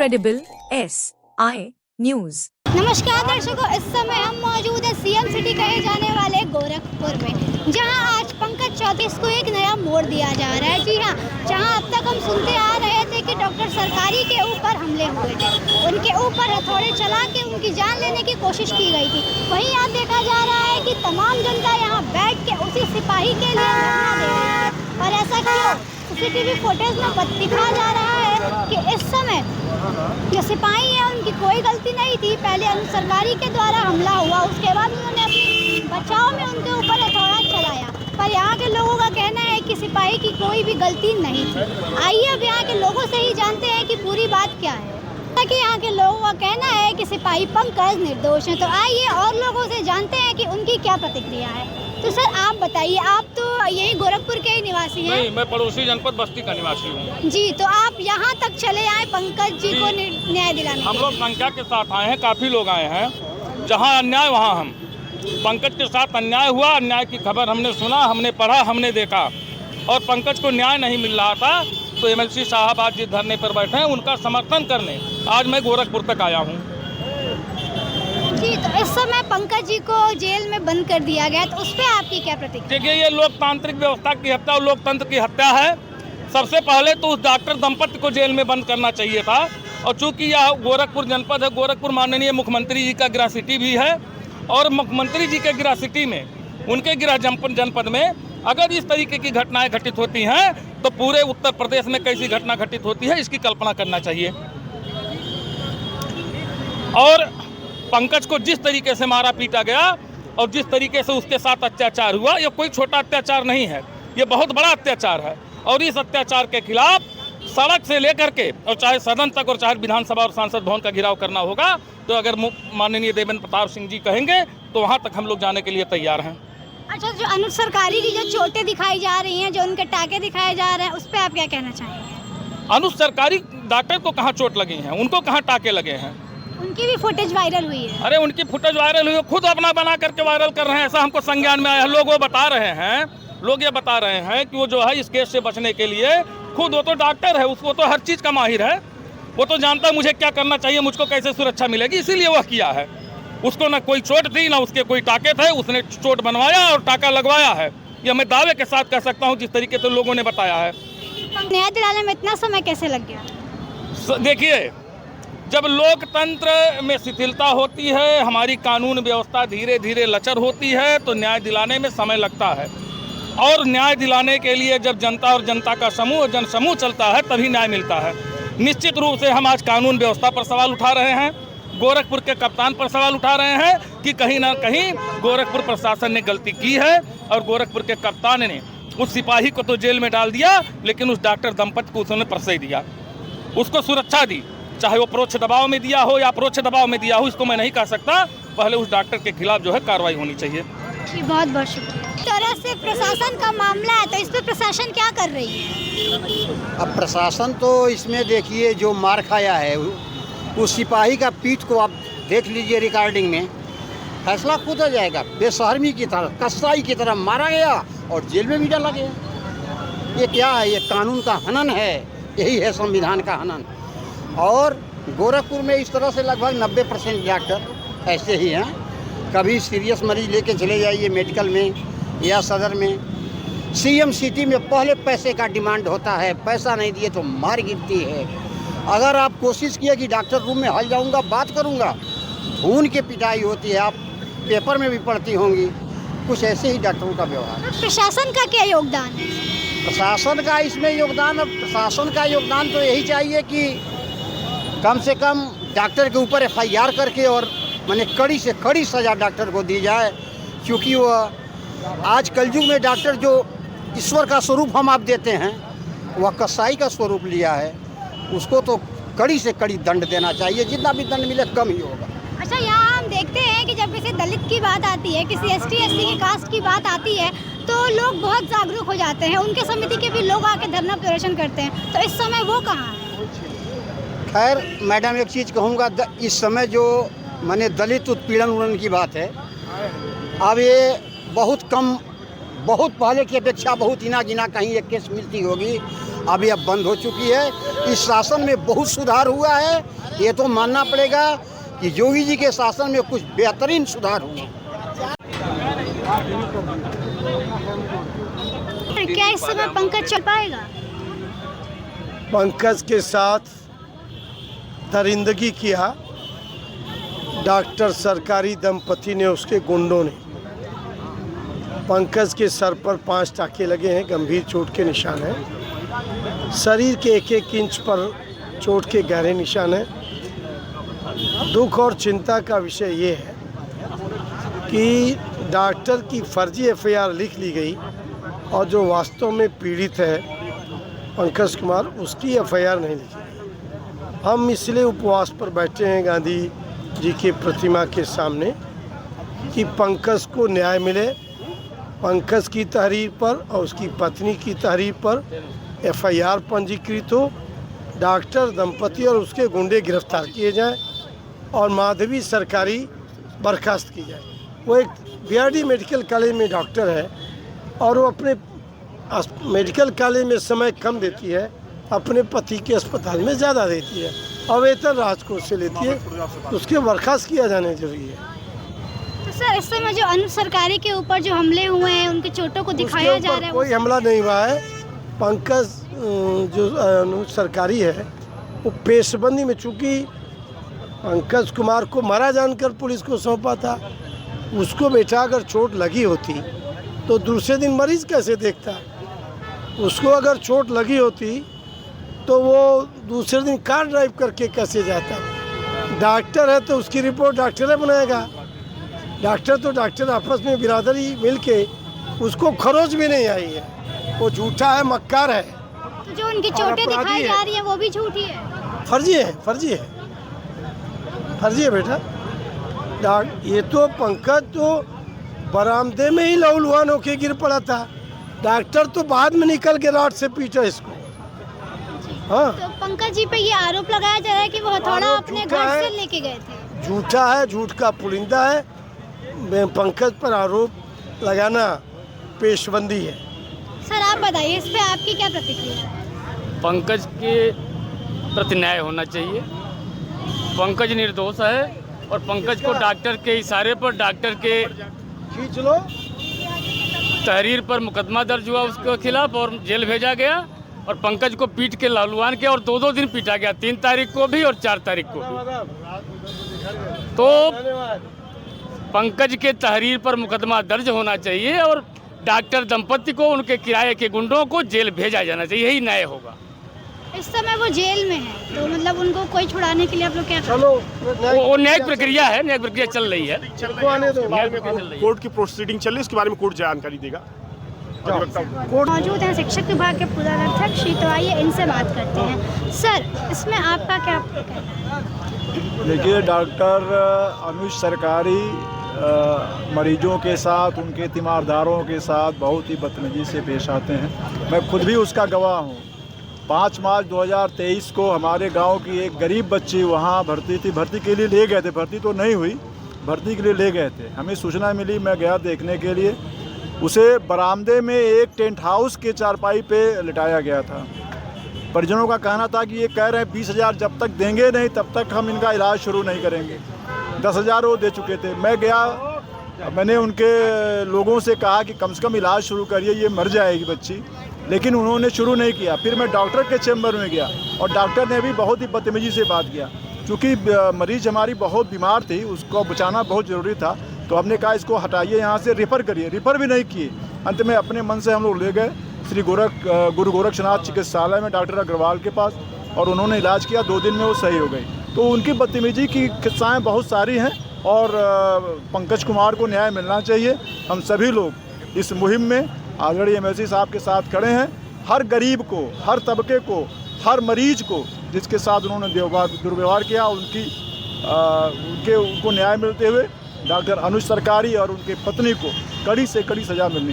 Credible SI News। नमस्कार दर्शकों, इस समय हम मौजूद है सीएम सिटी कहे जाने वाले गोरखपुर में, जहां आज पंकज चौधरी को एक नया मोड़ दिया जा रहा है। जी हां, जहां अब तक हम सुनते आ रहे थे कि डॉक्टर सरकारी के ऊपर हमले हुए थे, उनके ऊपर हथौड़े चला के उनकी जान लेने की कोशिश की गई थी। वहीं यहाँ देखा जा रहा है कि तमाम जनता यहाँ बैठ के उसी सिपाही के लिए धरना दे रही है। और ऐसा क्यों? सीसीटीवी फुटेज में दिखाया जा रहा है कि इस समय जो सिपाही है उनकी कोई गलती नहीं थी। पहले सरकारी के द्वारा हमला हुआ, उसके बाद उन्होंने अपने बचाव में उनके ऊपर हथौड़ा चलाया। पर यहाँ के लोगों का कहना है कि सिपाही की कोई भी गलती नहीं थी। आइए अब यहाँ के लोगों से ही जानते हैं कि पूरी बात क्या है। ताकि यहाँ के लोगों का कहना है कि सिपाही पंकज निर्दोष हैं। तो आइए और लोगों से जानते हैं कि उनकी क्या प्रतिक्रिया है। तो सर आप बताइए, आप तो यही गोरखपुर के ही निवासी हैं? नहीं, मैं पड़ोसी जनपद बस्ती का निवासी हूँ। जी, तो आप यहाँ तक चले आए पंकज जी को न्याय दिलाने? हम लोग संख्या के साथ आए हैं, काफी लोग आए हैं। जहाँ अन्याय वहाँ हम। पंकज के साथ अन्याय हुआ, अन्याय की खबर हमने सुना, हमने पढ़ा, हमने देखा और पंकज को न्याय नहीं मिल रहा था। तो एमएलसी साहब आज जिस धरने पर बैठे हैं उनका समर्थन करने आज मैं गोरखपुर तक आया हूँ। जी, तो इस समय पंकज जी को जेल में बंद कर दिया गया, तो उस पर आपकी क्या प्रतिक्रिया? देखिए, ये लोकतांत्रिक व्यवस्था की हत्या और लोकतंत्र की हत्या है। सबसे पहले तो उस डॉक्टर दंपति को जेल में बंद करना चाहिए था। और चूंकि यह गोरखपुर जनपद है, गोरखपुर माननीय मुख्यमंत्री जी का गृह सिटी भी है और मुख्यमंत्री जी के गृह सिटी में, उनके गृह जनपद में अगर इस तरीके की घटनाएं घटित होती हैं तो पूरे उत्तर प्रदेश में कैसी घटना घटित होती है इसकी कल्पना करना चाहिए। और पंकज को जिस तरीके से मारा पीटा गया और जिस तरीके से उसके साथ अत्याचार हुआ, यह कोई छोटा अत्याचार नहीं है, ये बहुत बड़ा अत्याचार है। और इस अत्याचार के खिलाफ सड़क से लेकर के और चाहे सदन तक और चाहे विधानसभा और सांसद भवन का घेराव करना होगा, तो अगर माननीय देवेंद्र प्रताप सिंह जी कहेंगे तो वहाँ तक हम लोग जाने के लिए तैयार हैं। अच्छा, जो अनुज सरकारी की जो चोटें दिखाई जा रही हैं, जो उनके टाके दिखाए जा रहे हैं, उस पर आप क्या कहना चाहेंगे? अनुज सरकारी डॉक्टर को कहाँ चोट लगी है, उनको कहाँ टाके लगे हैं? उनकी भी फुटेज वायरल हुई है। अरे उनकी फुटेज वायरल हुई है, खुद अपना बना करके वायरल कर रहे हैं, ऐसा हमको संज्ञान में आया है। लोग वो बता रहे हैं, लोग ये बता रहे हैं कि वो जो है इस केस से बचने के लिए खुद, वो तो डॉक्टर है, उसको तो हर चीज़ का माहिर है, वो तो जानता है मुझे क्या करना चाहिए, मुझको कैसे सुरक्षा मिलेगी, इसीलिए वह किया है। उसको ना कोई चोट थी ना उसके कोई टाके थे, उसने चोट बनवाया और टाका लगवाया है। ये मैं दावे के साथ कह सकता हूँ जिस तरीके से लोगों ने बताया है। न्याय दिलाने में इतना समय कैसे लग गया? देखिए, जब लोकतंत्र में शिथिलता होती है, हमारी कानून व्यवस्था धीरे धीरे लचर होती है, तो न्याय दिलाने में समय लगता है। और न्याय दिलाने के लिए जब जनता और जनता का समूह, जनसमूह चलता है, तभी न्याय मिलता है। निश्चित रूप से हम आज कानून व्यवस्था पर सवाल उठा रहे हैं, गोरखपुर के कप्तान पर सवाल उठा रहे हैं कि कहीं ना कहीं गोरखपुर प्रशासन ने गलती की है और गोरखपुर के कप्तान ने उस सिपाही को तो जेल में डाल दिया, लेकिन उस डॉक्टर दंपति को उसने प्रश्रय दिया, उसको सुरक्षा दी, चाहे वो परोक्ष दबाव में दिया हो या अप्रोक्ष दबाव में दिया हो, इसको मैं नहीं कह सकता। पहले उस डॉक्टर के खिलाफ जो है कार्रवाई होनी चाहिए। बहुत बहुत शुक्रिया। तरह से प्रशासन का मामला है, तो इस पर प्रशासन क्या कर रही है? अब प्रशासन तो इसमें देखिए, जो मार खाया है उस सिपाही का पीठ को आप देख लीजिए रिकॉर्डिंग में, फैसला खुद हो जाएगा। बेशर्मी की तरह, कसाई की तरह मारा गया और जेल में भी डाला गया। ये क्या है? ये कानून का हनन है, यही है संविधान का हनन। और गोरखपुर में इस तरह से लगभग 90% डॉक्टर ऐसे ही हैं। कभी सीरियस मरीज लेके चले जाइए मेडिकल में या सदर में। सीएम सिटी में पहले पैसे का डिमांड होता है, पैसा नहीं दिए तो मार गिरती है। अगर आप कोशिश किए कि डॉक्टर रूम में हल जाऊंगा, बात करूंगा, खून की पिटाई होती है। आप पेपर में भी पढ़ती होंगी, कुछ ऐसे ही डॉक्टरों का व्यवहार। प्रशासन का क्या योगदान है? प्रशासन का इसमें योगदान, प्रशासन का योगदान तो यही चाहिए कि कम से कम डॉक्टर के ऊपर FIR करके और माने कड़ी से कड़ी सज़ा डॉक्टर को दी जाए। क्योंकि वह आज कलयुग में डॉक्टर जो ईश्वर का स्वरूप हम आप देते हैं, वह कसाई का स्वरूप लिया है। उसको तो कड़ी से कड़ी दंड देना चाहिए, जितना भी दंड मिले कम ही होगा। अच्छा, यहाँ हम देखते हैं कि जब किसी दलित की बात आती है, किसी ST SC की कास्ट की बात आती है, तो लोग बहुत जागरूक हो जाते हैं। उनके समिति के भी लोग आके धरना प्रदर्शन करते हैं, तो इस समय वो कहाँ है? खैर मैडम, एक चीज़ कहूँगा, इस समय जो माने दलित उत्पीड़न की बात है, अब ये बहुत कम, बहुत पहले की अपेक्षा बहुत इना गिना कहीं एक केस मिलती होगी। अभी अब बंद हो चुकी है। इस शासन में बहुत सुधार हुआ है, ये तो मानना पड़ेगा कि योगी जी के शासन में कुछ बेहतरीन सुधार हुआ। क्या इस समय पंकज चल पाएगा? पंकज के साथ दरिंदगी किया डॉक्टर सरकारी दंपति ने, उसके गुंडों ने। पंकज के सर पर 5 टाके लगे हैं, गंभीर चोट के निशान हैं। शरीर के 1-1 इंच पर चोट के गहरे निशान हैं। दुख और चिंता का विषय ये है कि डॉक्टर की फर्जी एफआईआर लिख ली गई और जो वास्तव में पीड़ित है पंकज कुमार, उसकी एफआईआर नहीं लिखी गई। हम इसलिए उपवास पर बैठे हैं गांधी जी की प्रतिमा के सामने कि पंकज को न्याय मिले। पंकज की तहरीर पर और उसकी पत्नी की तहरीर पर एफआईआर पंजीकृत हो, डॉक्टर दंपति और उसके गुंडे गिरफ्तार किए जाएं और माधवी सरकारी बर्खास्त की जाए। वो एक बीआरडी मेडिकल कॉलेज में डॉक्टर है और वो अपने मेडिकल कॉलेज में समय कम देती है, अपने पति के अस्पताल में ज़्यादा देती है और वेतन राजकोष से लेती है, तो उसके बर्खास्त किया जाने जरूरी है। तो सर इस समय जो अनु सरकारी के ऊपर जो हमले हुए हैं उनके चोटों को दिखाया जा रहा है, कोई हमला नहीं हुआ है। पंकज जो अनु सरकारी है वो पेशबंदी में, चूँकि पंकज कुमार को मारा जानकर पुलिस को सौंपा था, उसको बेटा अगर चोट लगी होती तो दूसरे दिन मरीज कैसे देखता? उसको अगर चोट लगी होती तो वो दूसरे दिन कार ड्राइव करके कैसे जाता? डॉक्टर है तो उसकी रिपोर्ट डॉक्टर बनाएगा। डॉक्टर तो डॉक्टर आपस में बिरादरी मिल के, उसको खरोच भी नहीं आई है, वो झूठा है, मक्कार है। तो जो उनकी चोटें दिखाई जा रही हैं वो भी झूठी है, फर्जी है, फर्जी है, फर्जी है बेटा। ये तो पंकज तो बरामदे में ही लहूलुहान होके गिर पड़ा था, डॉक्टर तो बाद में निकल के रॉड से पीटा इसको। हाँ, तो पंकज जी पे ये आरोप लगाया जा रहा है कि वो हथौड़ा अपने घर से लेके गए थे। झूठा है, झूठ का पुलिंदा है। पंकज पर आरोप लगाना पेशबंदी है। सर आप बताइए इस पे आपकी क्या प्रतिक्रिया है? पंकज के प्रति न्याय होना चाहिए। पंकज निर्दोष है और पंकज को डॉक्टर के इशारे पर, डॉक्टर के खींच लो, तहरीर पर मुकदमा दर्ज हुआ उसके खिलाफ और जेल भेजा गया और पंकज को पीट के लहलुहान किया और 2-2 दिन पीटा गया, 3 तारीख को भी और 4 तारीख को भी। तो पंकज के तहरीर पर मुकदमा दर्ज होना चाहिए और डॉक्टर दंपति को, उनके किराए के गुंडों को जेल भेजा जाना चाहिए, यही न्याय होगा। इस समय वो जेल में है तो मतलब उनको कोई छुड़ाने के लिए आप लोग क्या चलो, वो न्यायिक प्रक्रिया है, न्यायिक प्रक्रिया चल रही है। कोर्ट की प्रोसीडिंग चल रही है, इसके बारे में कोर्ट जानकारी देगा। मौजूद हैं शिक्षक विभाग के प्रधानाध्यक्ष श्री, तो आइए इनसे बात करते हैं। सर इसमें आपका क्या कहना है? देखिए, डॉक्टर अनुज सरकारी मरीजों के साथ, उनके तीमारदारों के साथ बहुत ही बदतमीजी से पेश आते हैं। मैं खुद भी उसका गवाह हूँ। 5 मार्च 2023 को हमारे गांव की एक गरीब बच्ची वहाँ भर्ती थी, भर्ती के लिए ले गए थे, भर्ती तो नहीं हुई, भर्ती के लिए ले गए थे। हमें सूचना मिली, मैं गया देखने के लिए। उसे बरामदे में एक टेंट हाउस के चारपाई पे लिटाया गया था। परिजनों का कहना था कि ये कह रहे हैं 20,000 जब तक देंगे नहीं तब तक हम इनका इलाज शुरू नहीं करेंगे। 10,000 वो दे चुके थे। मैं गया, मैंने उनके लोगों से कहा कि कम से कम इलाज शुरू करिए, ये मर जाएगी बच्ची, लेकिन उन्होंने शुरू नहीं किया। फिर मैं डॉक्टर के चैम्बर में गया और डॉक्टर ने भी बहुत ही बदतमीजी से बात किया। क्योंकि मरीज हमारी बहुत बीमार थी, उसको बचाना बहुत ज़रूरी था, तो हमने कहा इसको हटाइए यहाँ से, रेफ़र करिए। रेफ़र भी नहीं किए। अंत में अपने मन से हम लोग ले गए श्री गुरु गोरक्षनाथ चिकित्सालय में डॉक्टर अग्रवाल के पास और उन्होंने इलाज किया। 2 दिन में वो सही हो गई। तो उनकी बदतमीजी की किस्साएँ बहुत सारी हैं और पंकज कुमार को न्याय मिलना चाहिए। हम सभी लोग इस मुहिम में आदरणीय एमएलसी साहब के साथ खड़े हैं। हर गरीब को, हर तबके को, हर मरीज को जिसके साथ उन्होंने दुर्व्यवहार किया, उनको न्याय मिलते हुए डॉक्टर अनुज सरकारी और उनकी पत्नी को कड़ी से कड़ी सज़ा मिलनी चाहिए।